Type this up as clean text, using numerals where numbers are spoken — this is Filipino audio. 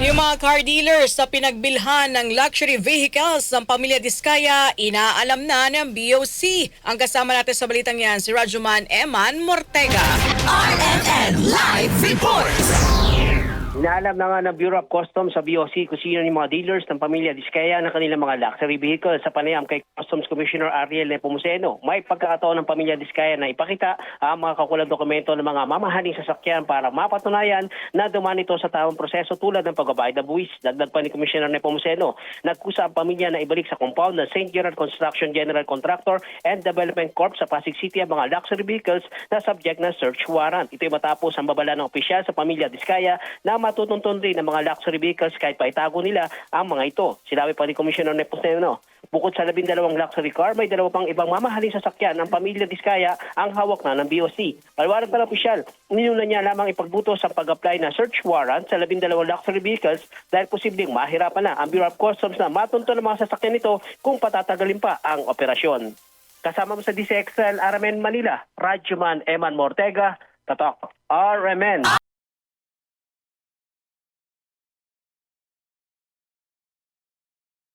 Yung mga car dealers sa pinagbilhan ng luxury vehicles ng pamilya Diskaya, inaalam na ng BOC. Ang kasama natin sa balitang yan, si Rajuman Eman Mortega. RNN Live Report! Inaalam na nga ng Bureau of Customs sa BOC kung sino yung mga dealers ng pamilya Diskaya ng kanilang mga luxury vehicles sa panayam kay Customs Commissioner Ariel Nepomuceno. May pagkakataon ng pamilya Diskaya na ipakita ang mga kakulang dokumento ng mga mamahaling sasakyan para mapatunayan na dumaan ito sa tamang proseso tulad ng pagbabayad ng buwis. Dagdag pa ni Commissioner Nepomuceno, nagkusa ang pamilya na ibalik sa compound ng St. Gerard Construction General Contractor and Development Corp sa Pasig City ang mga luxury vehicles na subject ng search warrant. Ito'y matapos ang babala ng opisyal sa pamilya Diskaya na matutuntun rin ng mga luxury vehicles kahit pa itago nila ang mga ito. Sinabi pa ni Commissioner Nepomuceno, bukod sa 12 luxury car, may 2 pang ibang mamahaling sasakyan ng pamilya Diskaya ang hawak na ng BOC. Paliwanag pa ng opisyal, ninuna niya lamang ipagbuto sa pag-apply na search warrant sa 12 luxury vehicles dahil posibleng mahirapan na ang Bureau of Customs na matunto ng mga sasakyan nito kung patatagalin pa ang operasyon. Kasama mo sa DCXL RMN Manila, Rajuman Eman Mortega, Tatak RMN.